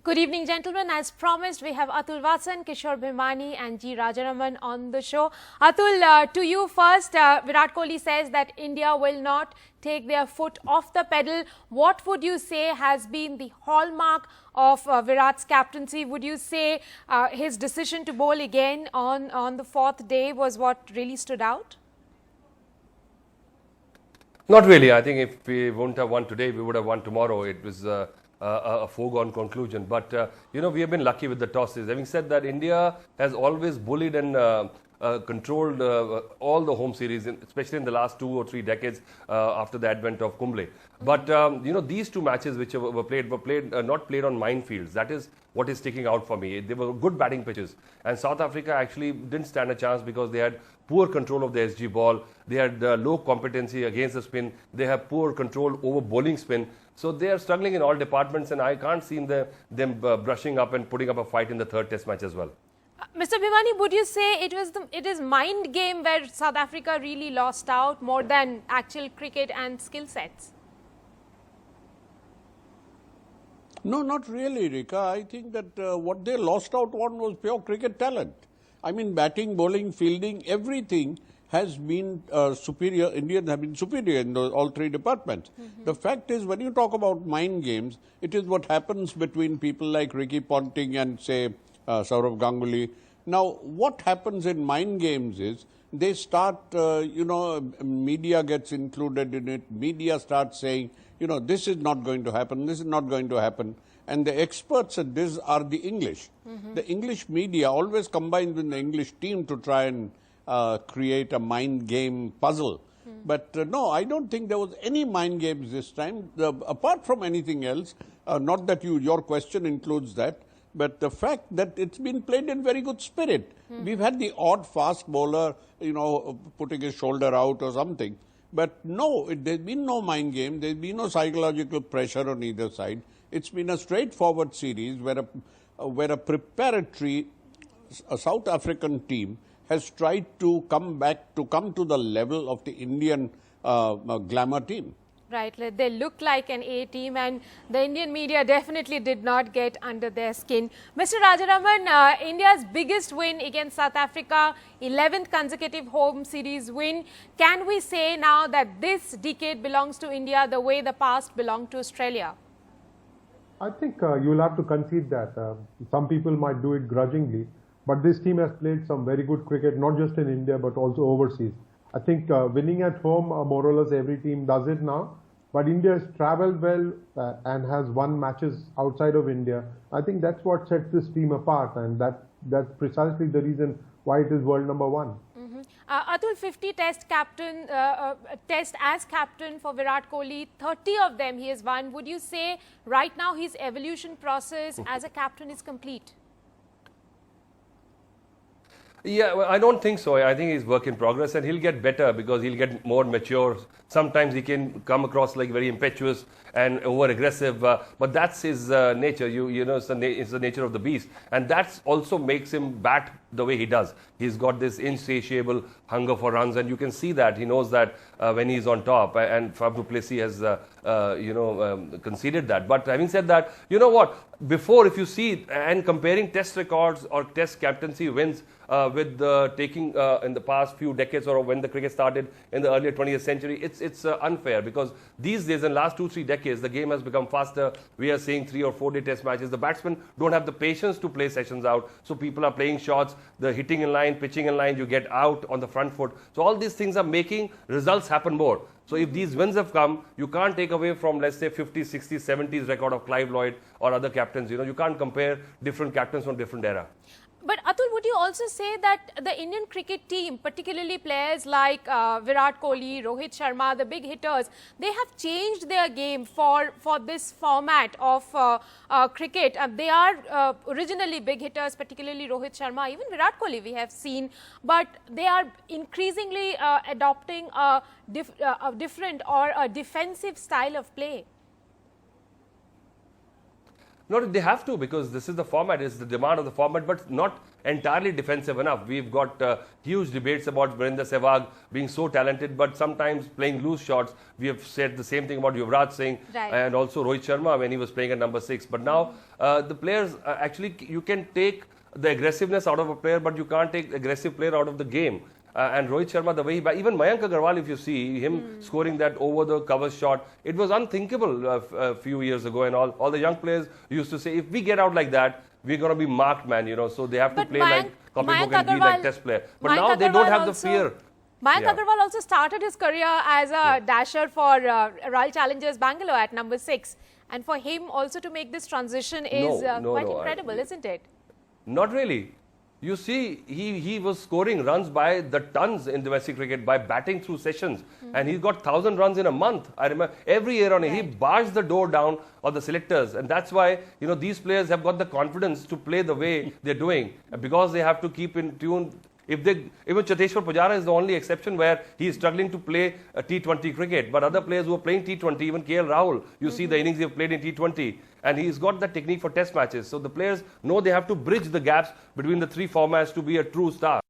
Good evening, gentlemen. As promised, we have Atul Wassan, Kishore Bhimani and G. Rajaraman on the show. Atul, to you first. Virat Kohli says that India will not take their foot off the pedal. What would you say has been the hallmark of Virat's captaincy? Would you say his decision to bowl again on the fourth day was what really stood out? Not really. I think if we wouldn't have won today, we would have won tomorrow. It was a foregone conclusion. But, we have been lucky with the tosses. Having said that, India has always bullied and controlled all the home series, especially in the last 2 or 3 decades after the advent of Kumble. But, these two matches which were played not played on minefields. That is what is sticking out for me. They were good batting pitches. And South Africa actually didn't stand a chance because they had poor control of the SG ball. They had low competency against the spin. They have poor control over bowling spin. So they are struggling in all departments, and I can't see them brushing up and putting up a fight in the third test match as well. Mr. Bhimani, would you say it is mind game where South Africa really lost out more than actual cricket and skill sets? No, not really, Rika. I think that what they lost out on was pure cricket talent. I mean, batting, bowling, fielding, everything has been superior. Indians have been superior in all three departments. The fact is, when you talk about mind games, it is what happens between people like Ricky Ponting and, say, Sourav Ganguly. Now, what happens in mind games is they start, media gets included in it. Media starts saying, this is not going to happen, this is not going to happen. And the experts at this are the English. The English media always combines with the English team to try and create a mind game puzzle. But no, I don't think there was any mind games this time. Apart from anything else, not that your question includes that, but the fact that it's been played in very good spirit. We've had the odd fast bowler, putting his shoulder out or something. But no, there's been no mind game. There's been no psychological pressure on either side. It's been a straightforward series where a preparatory South African team has tried to come to the level of the Indian glamour team. Right, they look like an A team, and the Indian media definitely did not get under their skin. Mr. Rajaraman, India's biggest win against South Africa, 11th consecutive home series win. Can we say now that this decade belongs to India the way the past belonged to Australia? I think you'll have to concede that. Some people might do it grudgingly, but this team has played some very good cricket, not just in India, but also overseas. I think winning at home, more or less every team does it now. But India has travelled well and has won matches outside of India. I think that's what sets this team apart, and that's precisely the reason why it is world number one. Atul, 50 test as captain for Virat Kohli, 30 of them he has won. Would you say right now his evolution process as a captain is complete? Yeah, well, I don't think so. I think he's work in progress, and he'll get better because he'll get more mature. Sometimes he can come across like very impetuous and over-aggressive, but that's his nature. It's the nature of the beast, and that also makes him bat the way he does. He's got this insatiable hunger for runs, and you can see that. He knows that when he's on top, and Faf du Plessis has, conceded that. But having said that, you know what? Before, if you see, and comparing test records or test captaincy wins with the taking in the past few decades or when the cricket started in the earlier 20th century, it's unfair because these days, in the last 2-3 decades, the game has become faster. We are seeing 3 or 4 day test matches. The batsmen don't have the patience to play sessions out, so people are playing shots, the hitting in line, pitching in line, you get out on the front foot. So all these things are making results happen more. So if these wins have come, you can't take away from, let's say, 50s, 60s, 70s record of Clive Lloyd or other captains. You can't compare different captains from different era. But Atul, would you also say that the Indian cricket team, particularly players like Virat Kohli, Rohit Sharma, the big hitters, they have changed their game for this format of cricket. They are originally big hitters, particularly Rohit Sharma, even Virat Kohli we have seen, but they are increasingly adopting a different or a defensive style of play. No, they have to, because this is the format, it's the demand of the format, but not entirely defensive enough. We've got huge debates about Virender Sehwag being so talented, but sometimes playing loose shots. We have said the same thing about Yuvraj Singh and also Rohit Sharma when he was playing at number 6. But now the players, actually, you can take the aggressiveness out of a player, but you can't take aggressive player out of the game. And Rohit Sharma, the way he even Mayank Agarwal, if you see him scoring that over the cover shot, it was unthinkable a few years ago. And all the young players used to say, if we get out like that, we're going to be marked, man. You know, so they have to play like copybook and be like test player. But now they don't have the fear. Mayank Agarwal also started his career as a dasher for Royal Challengers Bangalore at number 6, and for him also to make this transition is quite incredible, isn't it? Not really. You see, he was scoring runs by the tons in domestic cricket by batting through sessions. And he's got 1,000 runs in a month. I remember every year on it, he bars the door down of the selectors. And that's why, you know, these players have got the confidence to play the way they're doing. Because they have to keep in tune. Even Cheteshwar Pujara is the only exception where he is struggling to play T20 cricket. But other players who are playing T20, even KL Rahul, you see the innings he have played in T20. And he's got that technique for test matches. So the players know they have to bridge the gaps between the three formats to be a true star.